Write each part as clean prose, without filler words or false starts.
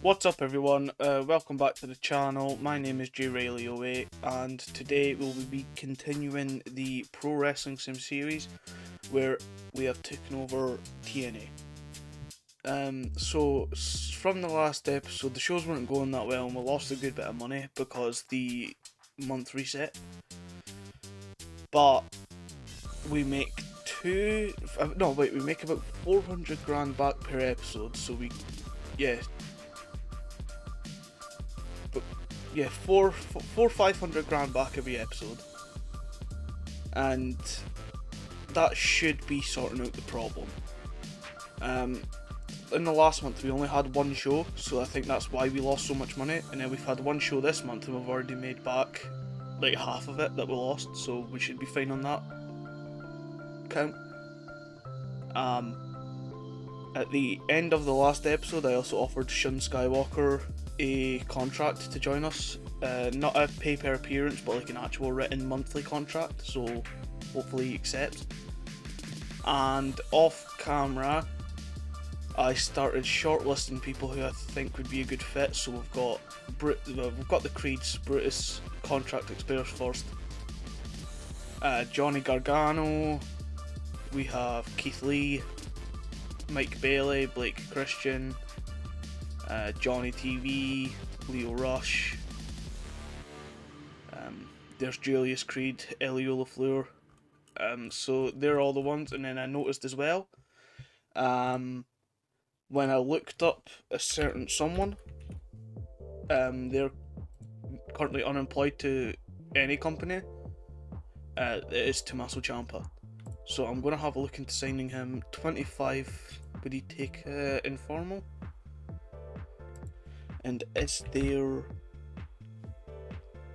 What's up everyone, welcome back to the channel. My name is J Riley08 and today we'll be continuing the Pro Wrestling Sim series where we have taken over TNA. From the last episode, the shows weren't going that well and we lost a good bit of money because the month reset. But we make we make about 400 grand back per episode, so four 500 grand back every episode, and that should be sorting out the problem. In the last month we only had one show, so I think that's why we lost so much money, and then we've had one show this month and we've already made back like half of it that we lost, so we should be fine on that count. At the end of the last episode I also offered Shun Skywalker a contract to join us, not a pay per appearance but like an actual written monthly contract, so hopefully he accepts. And off camera I started shortlisting people who I think would be a good fit, so we've got the Creeds. Brutus contract expires first. Johnny Gargano, we have Keith Lee, Mike Bailey, Blake Christian, Johnny TV, Leo Rush, there's Julius Creed, Elio LaFleur. So they're all the ones. And then I noticed as well, when I looked up a certain someone, they're currently unemployed to any company. It is Tommaso Ciampa. So I'm going to have a look into signing him. 25, would he take informal? And is there...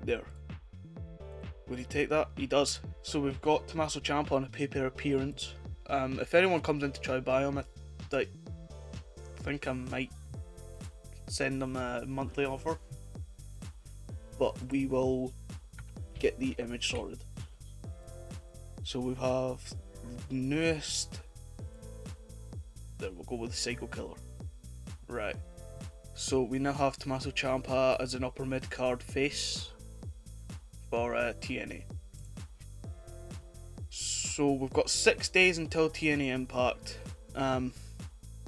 Would he take that? He does. So we've got Tommaso Ciampa on a pay-per appearance. If anyone comes in to try buy him, I think I might send them a monthly offer. But we will get the image sorted. So we have the newest... There, we'll go with the Psycho Killer. Right. So we now have Tommaso Ciampa as an upper mid card face for TNA. So we've got 6 days until TNA Impact.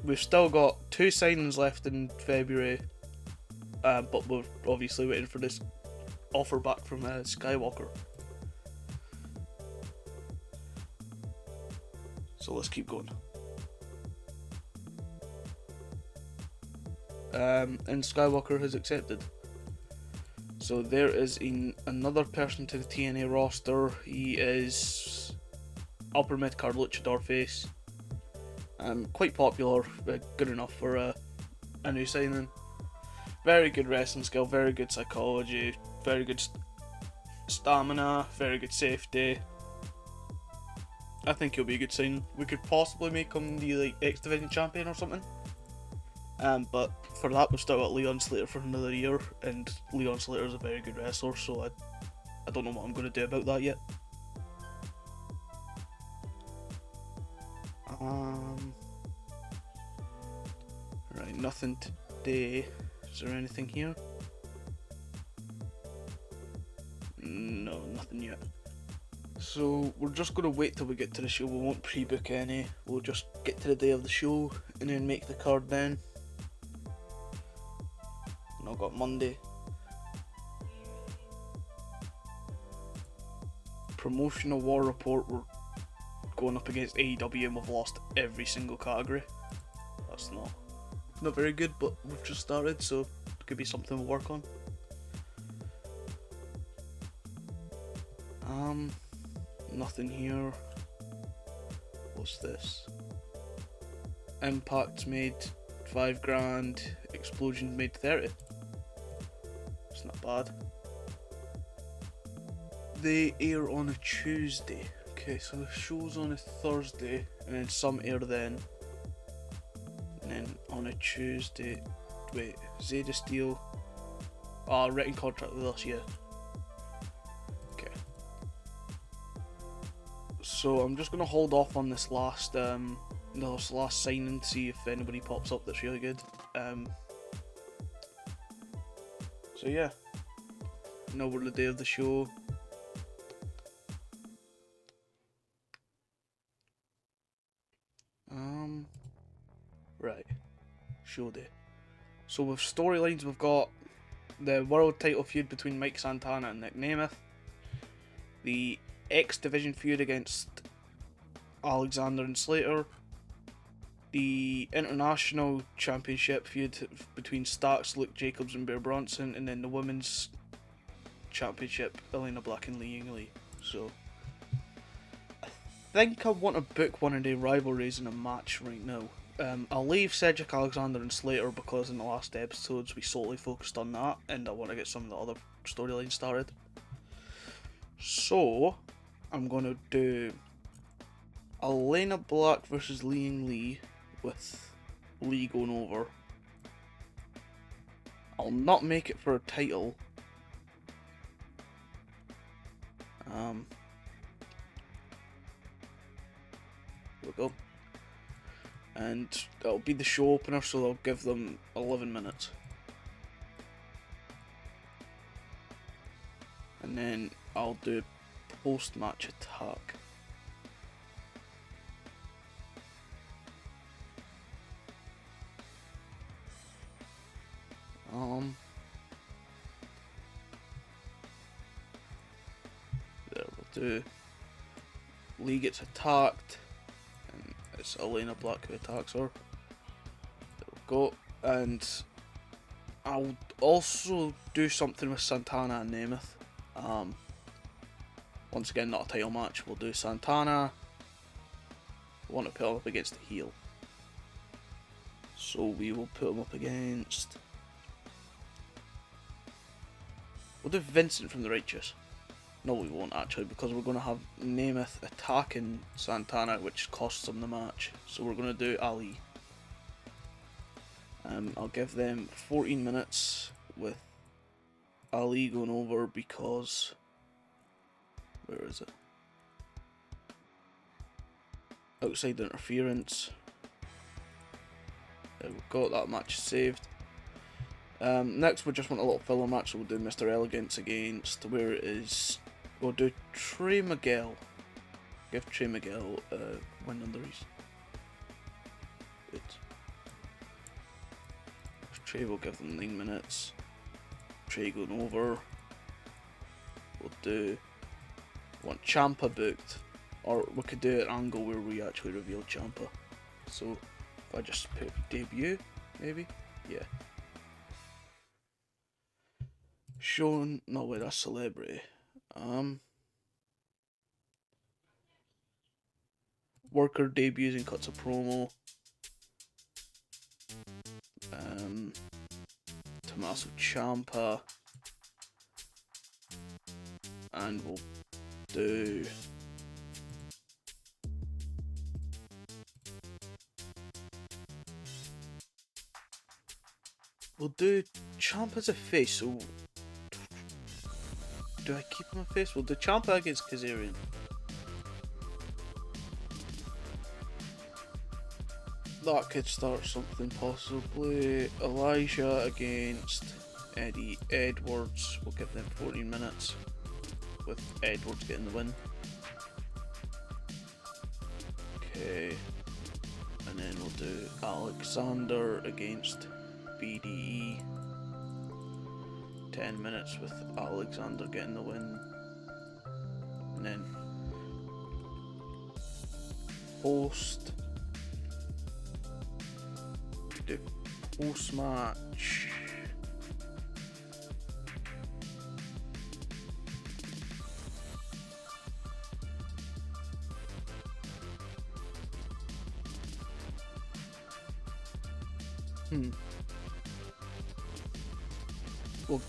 We've still got 2 signings left in February, but we're obviously waiting for this offer back from Skywalker. So let's keep going. And Skywalker has accepted. So there is another person to the TNA roster. He is upper mid card luchador face. Quite popular, good enough for a new signing. Very good wrestling skill, very good psychology, very good stamina, very good safety. I think he'll be a good sign. We could possibly make him the X Division champion or something. But for that we've still got Leon Slater for another year, and Leon Slater is a very good wrestler, so I don't know what I'm going to do about that yet. Right, nothing today. Is there anything here? No, nothing yet. So we're just going to wait till we get to the show. We won't pre-book any. We'll just get to the day of the show and then make the card then. And I've got Monday. Promotional War Report. We're going up against AEW and we've lost every single category. That's not very good, but we've just started, so it could be something we'll work on. Nothing here. What's this? Impact's made 5 grand, Explosion's made 30. It's not bad. They air on a Tuesday. Okay, so the show's on a Thursday, and then some air then. And then on a Tuesday, wait, Zeta Steel. Written contract with us, yeah. Okay. So I'm just gonna hold off on this last signing to see if anybody pops up that's really good. So yeah, now we're the day of the show. Right, show day. So with storylines, we've got the world title feud between Mike Santana and Nick Nemeth, the X Division feud against Alexander and Slater, the International Championship feud between Starks, Luke Jacobs and Bear Bronson, and then the Women's Championship, Elena Black and Li Yingli. So I think I want to book one of the rivalries in a match right now. I'll leave Cedric Alexander and Slater because in the last episodes we solely focused on that, and I want to get some of the other storylines started. So I'm going to do Elena Black versus Li Yingli with Li going over. I'll not make it for a title. Here we go. And that'll be the show opener, so I'll give them 11 minutes. And then I'll do post-match attack. There we'll do. Lee gets attacked. It's Elena Black who attacks her. There we go. And I'll also do something with Santana and Nemeth. Once again, not a title match. We'll do Santana. We want to put him up against the heel. So we will put him up against... We'll do Vincent from the Righteous. No, we won't actually, because we're going to have Nemeth attacking Santana, which costs him the match. So we're going to do Ali. I'll give them 14 minutes with Ali going over because... Where is it? Outside interference. There we go, that match is saved. Next we just want a little filler match, so we'll do Mr. Elegance against, where it is... We'll do Trey Miguel. Give Trey Miguel a win under his... Trey will give them 9 minutes. Trey going over. We'll do... Want Ciampa booked. Or we could do an angle where we actually reveal Ciampa. So, if I just put debut, maybe? Yeah. Shown... No, wait, that's celebrity. Worker debuts and cuts a promo. Tommaso Ciampa. And we'll do... We'll do Ciampa as a face, so... Do I keep him a face? We'll do Ciampa against Kazarian. That could start something possibly. Elijah against Eddie Edwards. We'll give them 14 minutes with Edwards getting the win. Okay. And then we'll do Alexander against BDE. 10 minutes with Alexander getting the win. And then post match. We'll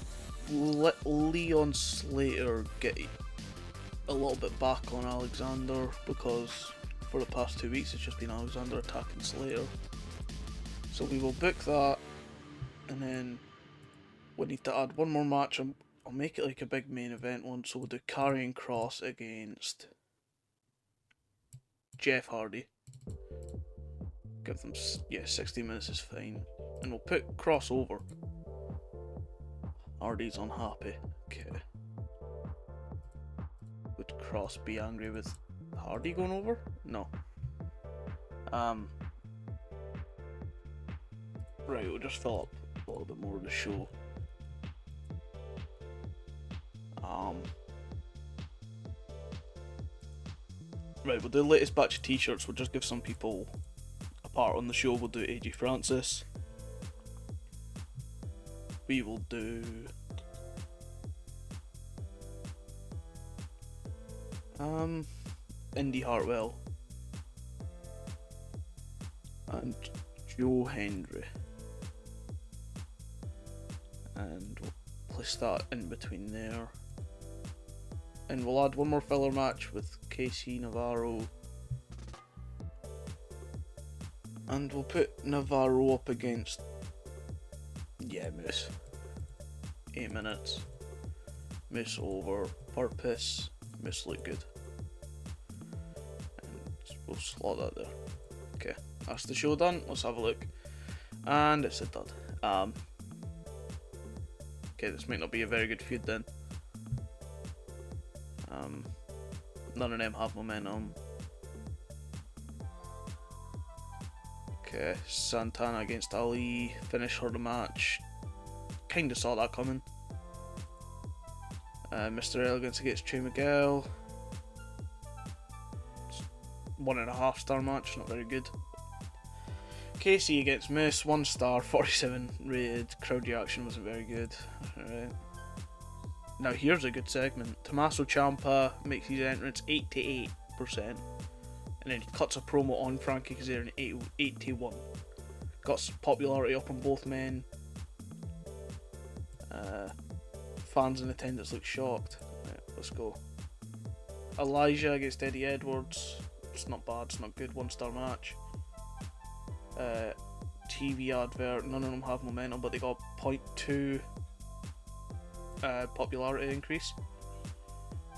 let Leon Slater get a little bit back on Alexander because for the past 2 weeks it's just been Alexander attacking Slater. So we will book that, and then we need to add one more match. I'll make it like a big main event one, so we'll do Karrion Kross against Jeff Hardy. Give them, 60 minutes is fine. And we'll put Kross over. Hardy's unhappy. Okay. Would Cross be angry with Hardy going over? No. Right, we'll just fill up a little bit more of the show. Right, we'll do the latest batch of t-shirts. We'll just give some people a part on the show. We'll do AJ Francis. We will do Indy Hartwell and Joe Hendry, and we'll place that in between there, and we'll add one more filler match with KC Navarro, and we'll put Navarro up against Moose. 8 minutes. Moose over purpose. Moose look good. And we'll slot that there. Okay, that's the show done. Let's have a look. And it's a dud. Okay, this might not be a very good feud then. None of them have momentum. Okay, Santana against Ali. Finish her the match. Kinda saw that coming. Mr. Elegance against Trey Miguel. 1.5 star match, not very good. Casey against Moose, 1 star, 47 rated. Crowd reaction wasn't very good. Alright. Now here's a good segment. Tommaso Ciampa makes his entrance 88%. And then he cuts a promo on Frankie Kazarian at 81. Got popularity up on both men. Fans in attendance look shocked. Right, let's go. Elijah against Eddie Edwards. It's not bad, it's not good. 1 star match. TV advert. None of them have momentum, but they got 0.2 popularity increase.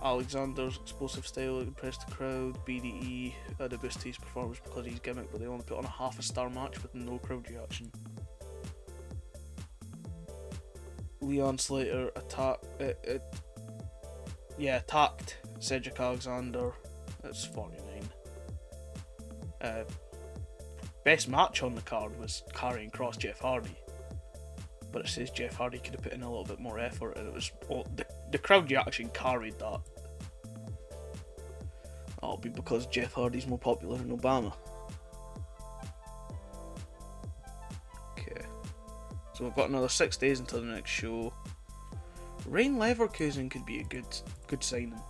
Alexander's explosive style impressed the crowd. BDE had a boost to his performance because he's gimmick, but they only put on a 1/2 star match with no crowd reaction. Leon Slater attacked Cedric Alexander. That's 49. Best match on the card was Karrion Kross Jeff Hardy, but it says Jeff Hardy could have put in a little bit more effort, and it was the crowd reaction carried that. That'll be because Jeff Hardy's more popular than Obama. Okay, so we've got another 6 days until the next show. Rain Leverkusen could be a good signing.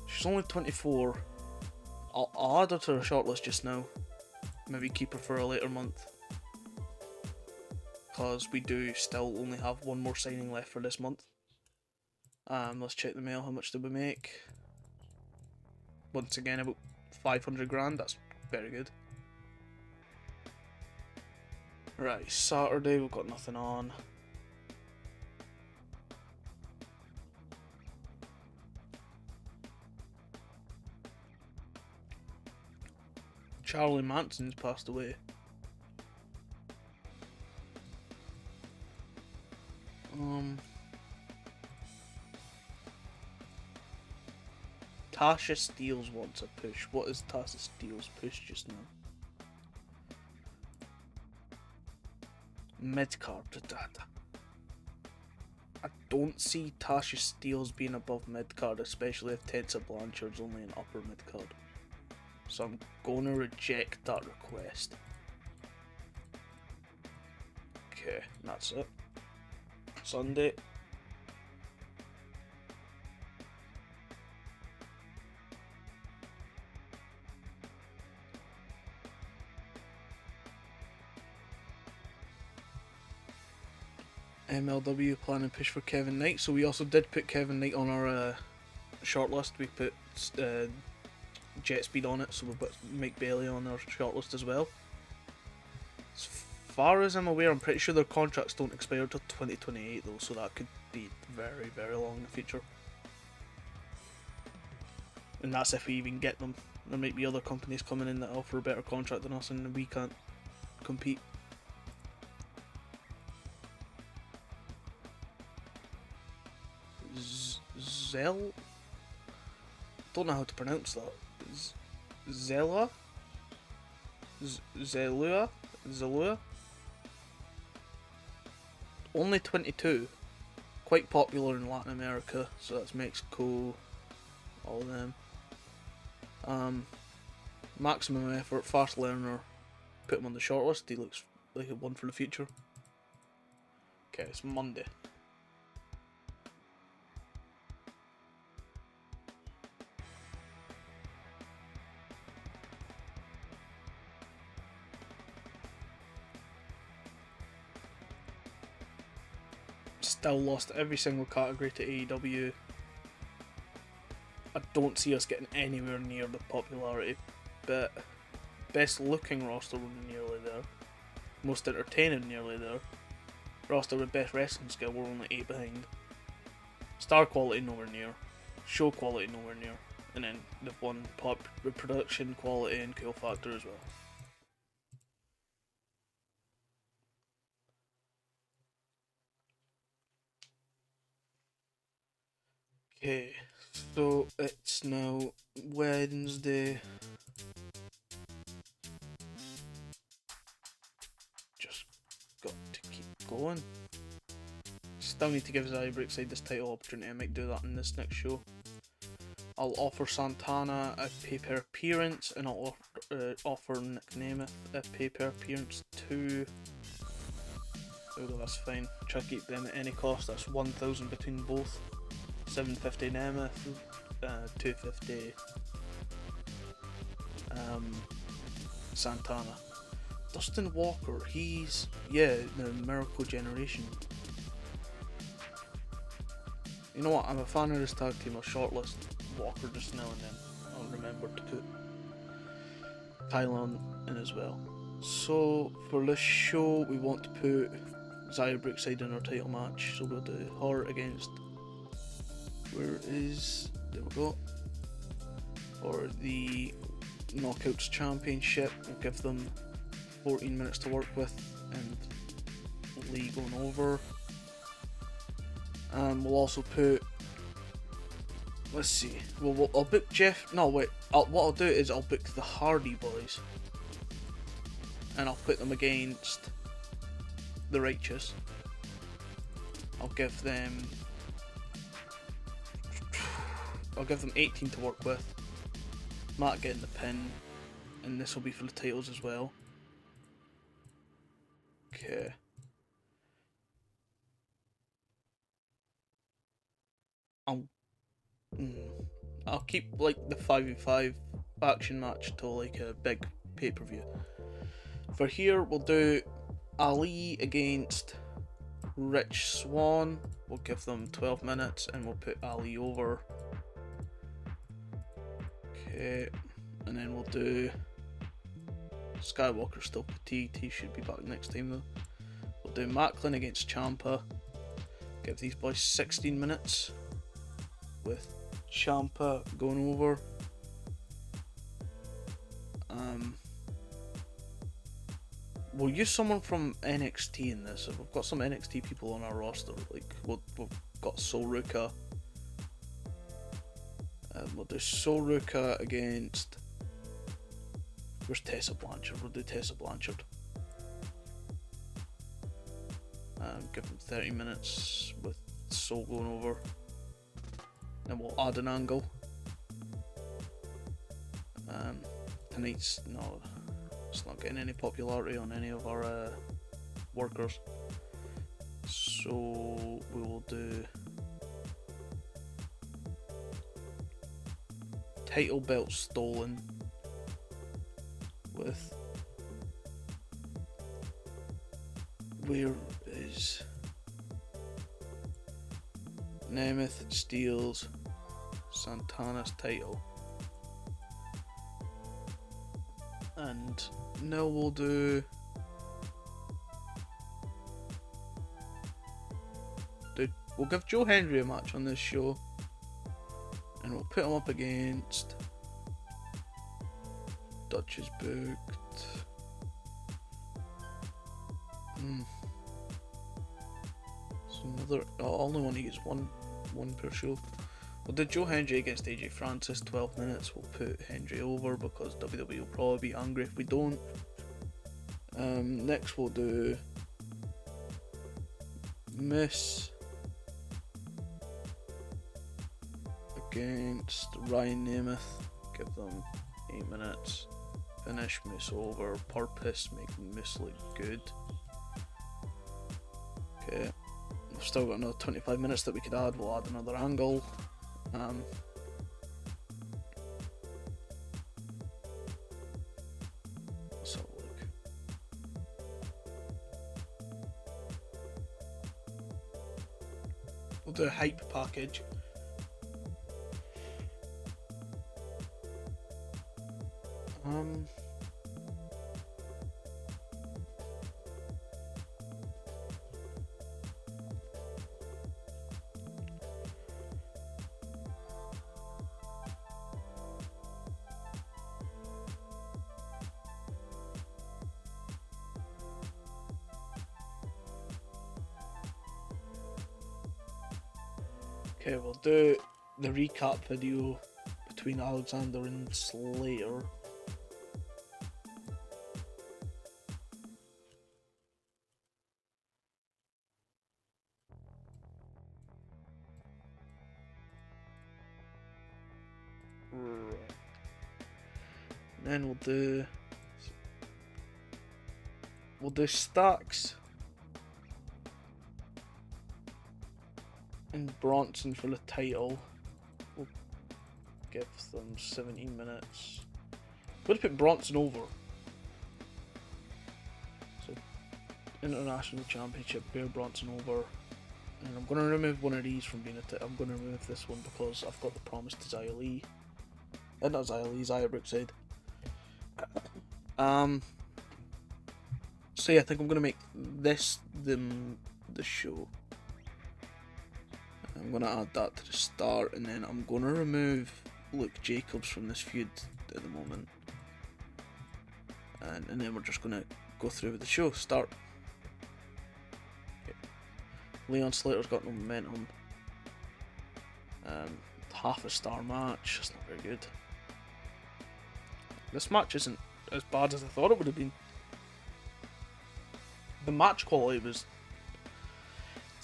She's only 24. I'll add her to her shortlist just now. Maybe keep her for a later month, because we do still only have one more signing left for this month. Let's check the mail. How much did we make? Once again, about 500 grand. That's very good. Right, Saturday we've got nothing on. Charlie Manson's passed away. Tasha Steelz wants a push. What is Tasha Steelz' push just now? Mid-card. I don't see Tasha Steelz being above mid-card, especially if Tessa Blanchard's only an upper mid-card. So I'm going to reject that request. Okay, that's it. Sunday. MLW planning push for Kevin Knight. So we also did put Kevin Knight on our shortlist. We put Jet Speed on it, so we put Mike Bailey on our shortlist as well. As far as I'm aware, I'm pretty sure their contracts don't expire till 2028 though, so that could be very, very long in the future. And that's if we even get them. There might be other companies coming in that offer a better contract than us and we can't compete. Don't know how to pronounce that. Zella? Zelua? Only 22. Quite popular in Latin America, so that's Mexico, all of them. Maximum effort, fast learner. Put him on the shortlist. He looks like a one for the future. Okay, it's Monday. Still lost every single category to AEW. I don't see us getting anywhere near the popularity, but best looking roster we're nearly there. Most entertaining nearly there. Roster with best wrestling skill we're only 8 behind. Star quality nowhere near. Show quality nowhere near. And then they've won pop production quality and cool factor as well. Okay, so it's now Wednesday. Just got to keep going. Still need to give Xia Brookside this title opportunity. I might do that in this next show. I'll offer Santana a pay-per appearance, and I'll offer Nick Nemeth a pay-per appearance too. Although that's fine. Try to keep them at any cost. That's 1,000 between both. 750 Nemeth, 250 Santana. Dustin Walker, he's the Miracle Generation. You know what? I'm a fan of this tag team. I'll shortlist Walker just now and then. I'll remember to put Tylon in as well. So for this show, we want to put Xia Brookside in our title match. So we'll do her against. There we go. For the Knockouts Championship, we'll give them 14 minutes to work with, and Lee going over. We'll also put. Let's see. I'll book Jeff. No, wait. What I'll do is I'll book the Hardy Boys, and I'll put them against the Righteous. I'll give them 18 to work with. Matt getting the pin, and this will be for the titles as well. Okay. I'll keep like the 5v5 action match till like a big pay-per-view. For here, we'll do Ali against Rich Swann. We'll give them 12 minutes, and we'll put Ali over. Okay, and then we'll do Skywalker still fatigued. He should be back next time though. We'll do Macklin against Ciampa. Give these boys 16 minutes with Ciampa going over. We'll use someone from NXT in this. We've got some NXT people on our roster. Like we've got Sol Ruka. We'll do Sol Ruka against. Where's Tessa Blanchard? We'll do Tessa Blanchard. Give them 30 minutes with Sol going over. Then we'll add an angle. Tonight's no, it's not getting any popularity on any of our workers. So we will do title belt stolen with. Where is Nemeth steals Santana's title, and now we'll do we'll give Joe Hendry a match on this show, and we'll put him up against Dutch is booked. So another. I only want to use one per show. We'll do Joe Hendry against AJ Francis, 12 minutes. We'll put Hendry over because WWE will probably be angry if we don't. Next we'll do Miss against Ryan Nemeth. Give them 8 minutes. Finish Miss over. Purpose, make Miss look good. Okay. We've still got another 25 minutes that we could add. We'll add another angle. Let's have a look. We'll do a hype package. Okay, we'll do the recap video between Alexander and Slater. Right. And then we'll do Stacks and Bronson for the title. We'll give them 17 minutes. We'll put Bronson over. So, International Championship, Bear Bronson over. And I'm going to remove one of these from being I'm going to remove this one because I've got the promise to Xia Li. Not Xia Li, Xia Brookside. So yeah, I think I'm going to make this the show. I'm going to add that to the start, and then I'm going to remove Luke Jacobs from this feud at the moment. And then we're just going to go through with the show. Start. Okay. Leon Slater's got no momentum. Half a star match, that's not very good. This match isn't as bad as I thought it would have been. The match quality it's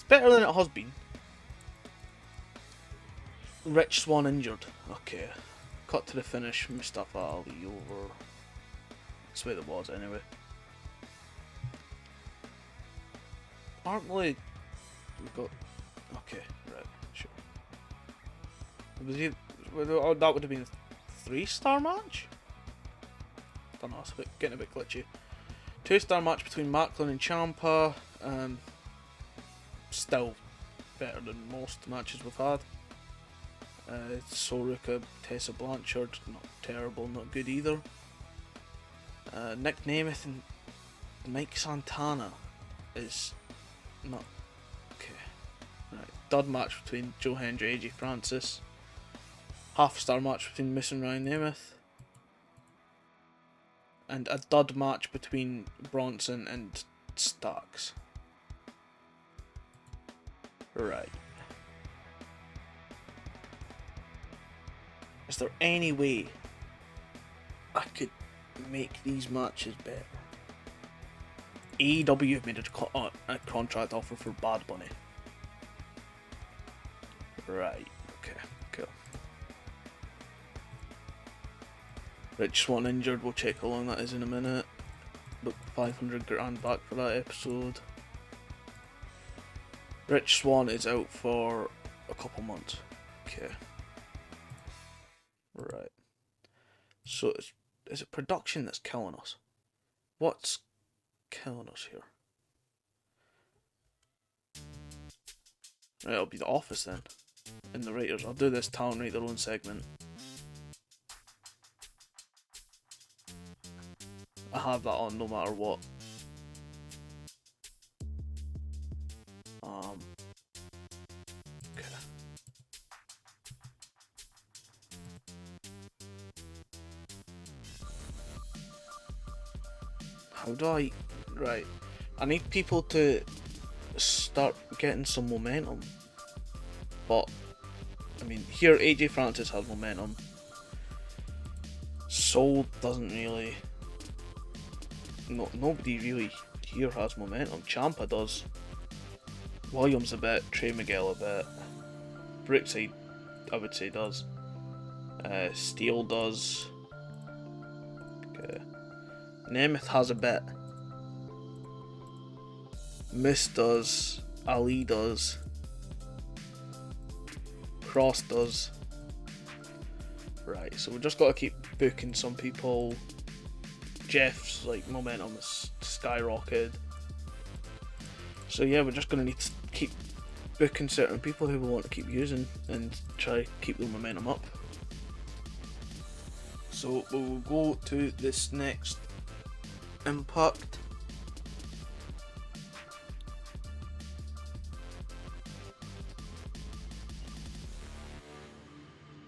better than it has been. Rich Swann injured. Okay. Cut to the finish. Mustafa Ali over. That's the way it was anyway. Apparently, we've got. Okay, right, sure. That would have been a 3-star match? Don't know, it's getting a bit glitchy. 2-star match between Macklin and Ciampa. Still better than most matches we've had. Soruka, Tessa Blanchard, not terrible, not good either. Nick Nemeth and Mike Santana is not okay. Right, dud match between Joe Hendry, AJ Francis. Half-star match between Miss and Ryan Nemeth. And a dud match between Bronson and Stacks. Right. Is there any way I could make these matches better? AEW have made a contract offer for Bad Bunny. Right, okay, cool. Rich Swann injured, we'll check how long that is in a minute. But 500 grand back for that episode. Rich Swann is out for a couple months. Okay. Right. So is it production that's killing us? What's killing us here? Right, it'll be The Office then. And the writers. I'll do this talent write their own segment. I have that on no matter what. Okay. How do I... Right. I need people to start getting some momentum. But I mean, here AJ Francis has momentum. Soul doesn't really. Nobody really here has momentum. Ciampa does. Williams a bit. Trey Miguel a bit. Brookside, I would say, does. Steele does. Okay. Nemeth has a bit. Miss does. Ali does. Cross does. Right, so we just got to keep booking some people. Jeff's like momentum is skyrocketed. So yeah, we're just gonna need to keep booking certain people who we want to keep using and try to keep their momentum up. So we'll go to this next Impact.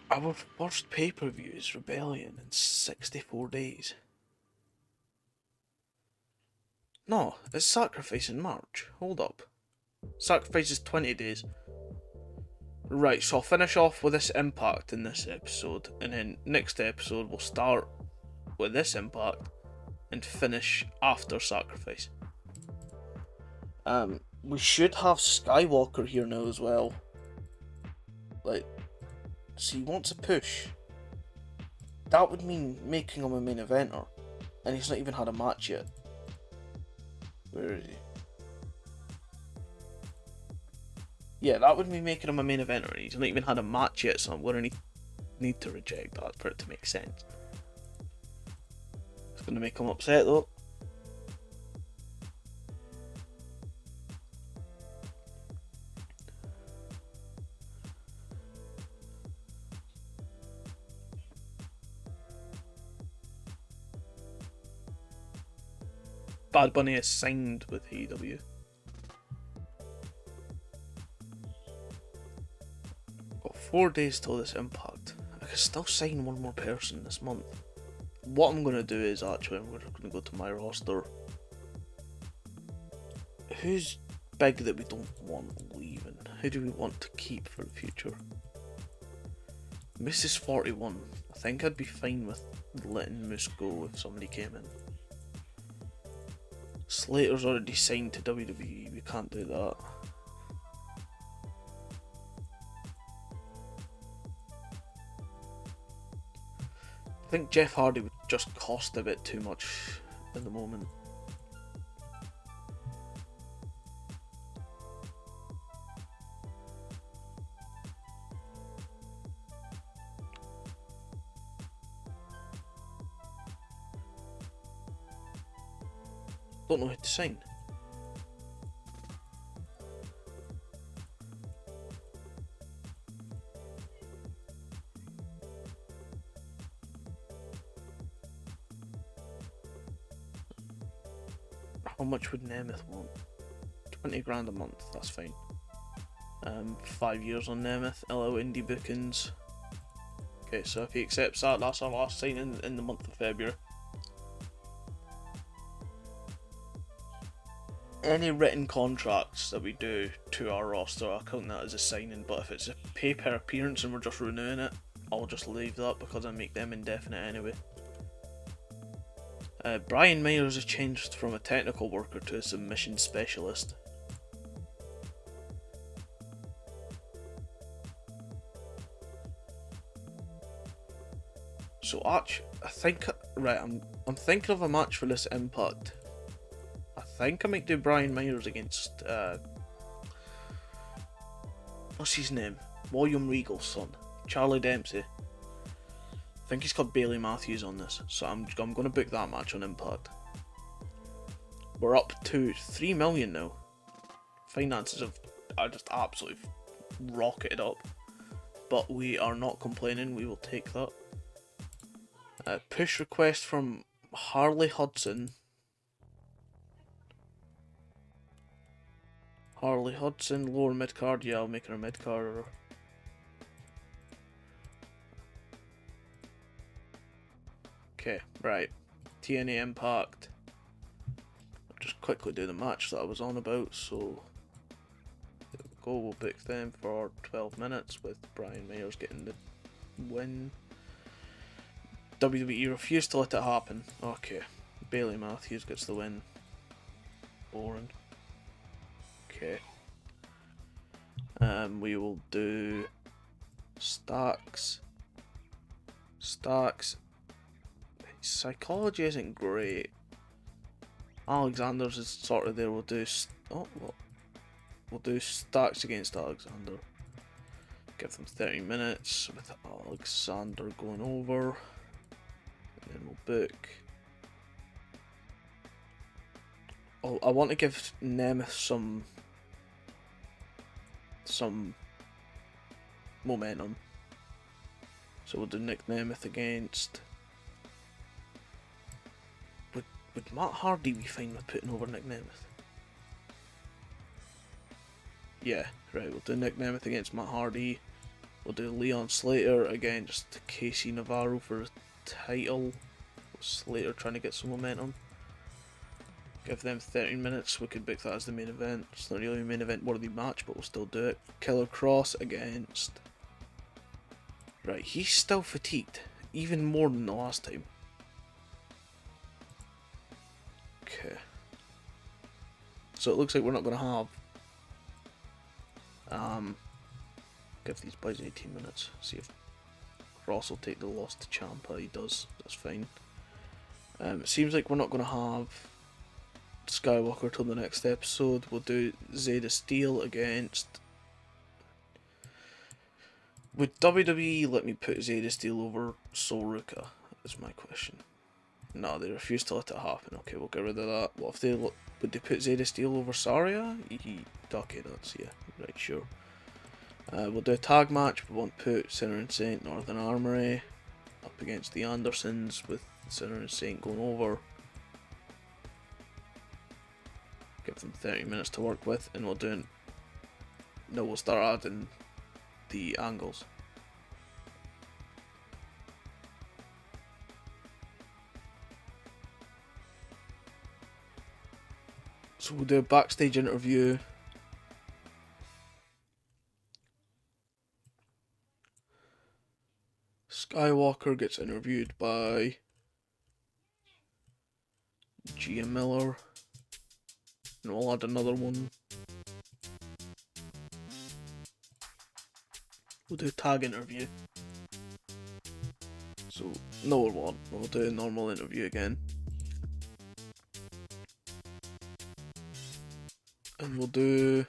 Our first pay-per-view is Rebellion in 64 days. No, it's Sacrifice in March. Hold up. Sacrifice is 20 days. Right, so I'll finish off with this Impact in this episode, and then next episode we'll start with this Impact and finish after Sacrifice. We should have Skywalker here now as well. Like, so he wants a push. That would mean making him a main eventer, and he's not even had a match yet. Where is he? Yeah, that would mean making him a main eventer, and he's not even had a match yet, so I'm going to need to reject that for it to make sense. It's going to make him upset though. Bad Bunny is signed with AEW. Got 4 days till this Impact. I can still sign one more person this month. What I'm going to do is actually, I'm going to go to my roster. Who's big that we don't want leaving? Who do we want to keep for the future? Mrs. 41. I think I'd be fine with letting Moose go if somebody came in. Slater's already signed to WWE, we can't do that. I think Jeff Hardy would just cost a bit too much at the moment. Don't know who to sign. How much would Nemeth want? 20 grand a month, that's fine. 5 years on Nemeth, allow indie bookings. Okay, so if he accepts that, that's our last signing in the month of February. Any written contracts that we do to our roster, I'll count that as a signing, but if it's a pay per appearance and we're just renewing it, I'll just leave that because I make them indefinite anyway. Brian Myers has changed from a technical worker to a submission specialist. So I think, right, I'm thinking of a match for this Impact. I think I might do Brian Myers against, what's his name? William Regal's son, Charlie Dempsey. I think he's got Bailey Matthews on this, so I'm going to book that match on Impact. We're up to 3 million now. Finances are just absolutely rocketed up, but we are not complaining. We will take that. Push request from Harley Hudson. Harley Hudson, lower mid card. Yeah, I'll make her a mid card. Okay, right. TNA Impact. I'll just quickly do the match that I was on about. So, there we go. We'll book them for 12 minutes with Brian Myers getting the win. WWE refused to let it happen. Okay. Bailey Matthews gets the win. Boring. Okay. We will do Starks. Psychology isn't great. Alexander's is sort of there. We'll do we'll do Starks against Alexander. Give them 30 minutes with Alexander going over, and then we'll book. Oh, I want to give Nemeth some momentum. So we'll do Nick Nemeth against. Would Matt Hardy be fine with putting over Nick Nemeth? Yeah, right, we'll do Nick Nemeth against Matt Hardy. We'll do Leon Slater against Casey Navarro for the title. Slater trying to get some momentum. Give them 13 minutes. We could book that as the main event. It's not really a main event worthy match, but we'll still do it. Killer Cross against. Right, he's still fatigued. Even more than the last time. Okay. So it looks like we're not going to have. Give these boys 18 minutes. See if Cross will take the loss to Ciampa. He does. That's fine. It seems like we're not going to have Skywalker till the next episode. We'll do Zeta Steel against. Would WWE let me put Zeta Steel over Sol Ruka? Is my question. No, they refuse to let it happen. Okay, we'll get rid of that. What if they would they put Zeta Steel over Saria? Okay, that's yeah, right, sure. We'll do a tag match. We won't put Sinner and Saint Northern Armory up against the Andersons with Sinner and Saint going over. Give them 30 minutes to work with, and we'll start adding the angles. So we'll do a backstage interview. Skywalker gets interviewed by Gia Miller. And we'll add another one. We'll do a tag interview. So, no we won't. We'll do a normal interview again. And we'll do.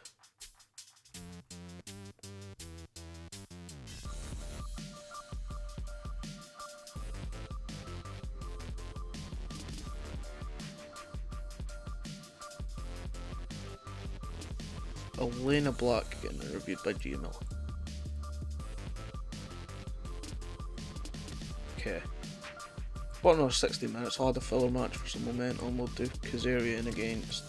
Elena Black getting interviewed by GML. Okay. About another 60 minutes. I'll add a filler match for some momentum. We'll do Kazarian against.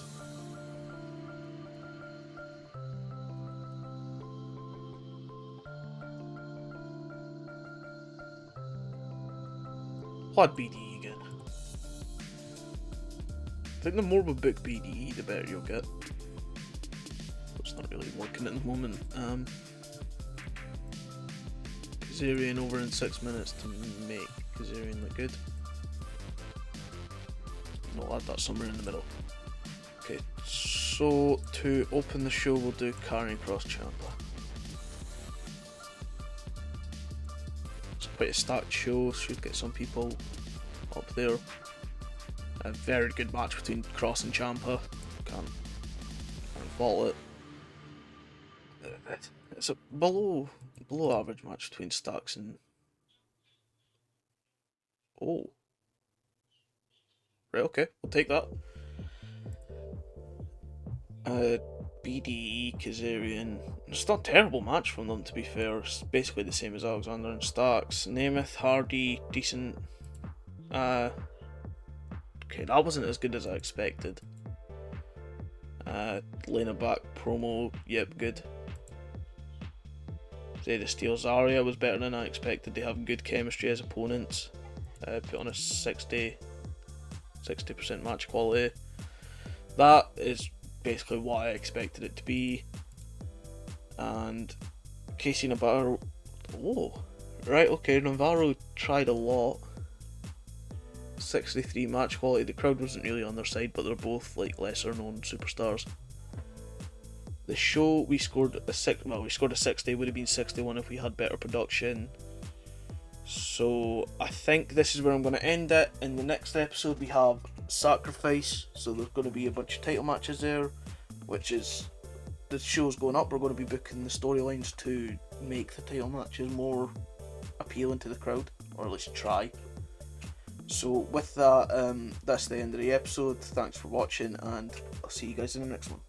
I'll add BDE again. I think the more we book BDE, the better you'll get. It's not really working at the moment. Kazarian over in 6 minutes to make Kazarian look good. And I'll add that somewhere in the middle. Okay, so to open the show, we'll do Karrion Kross Ciampa. It's quite a stacked show, should get some people up there. A very good match between Kross and Ciampa. Can't fault it. It's a below average match between Starks and. Oh. Right, okay, we'll take that. BDE, Kazarian. It's not a terrible match from them, to be fair. It's basically the same as Alexander and Starks. Nemeth, Hardy, decent. Okay, that wasn't as good as I expected. Lena back promo, yep, good. Zeta Steel Zarya was better than I expected. They have good chemistry as opponents. Put on a 60% match quality. That is basically what I expected it to be. and Casey Navarro. Whoa, right, okay, Navarro tried a lot. 63 match quality. The crowd wasn't really on their side, but they're both like lesser known superstars. The show we scored a 60. It would have been 61 if we had better production. So I think this is where I'm going to end it. In the next episode we have Sacrifice, so there's going to be a bunch of title matches there, which is, the show's going up, we're going to be booking the storylines to make the title matches more appealing to the crowd, or at least try. So with that, that's the end of the episode. Thanks for watching, and I'll see you guys in the next one.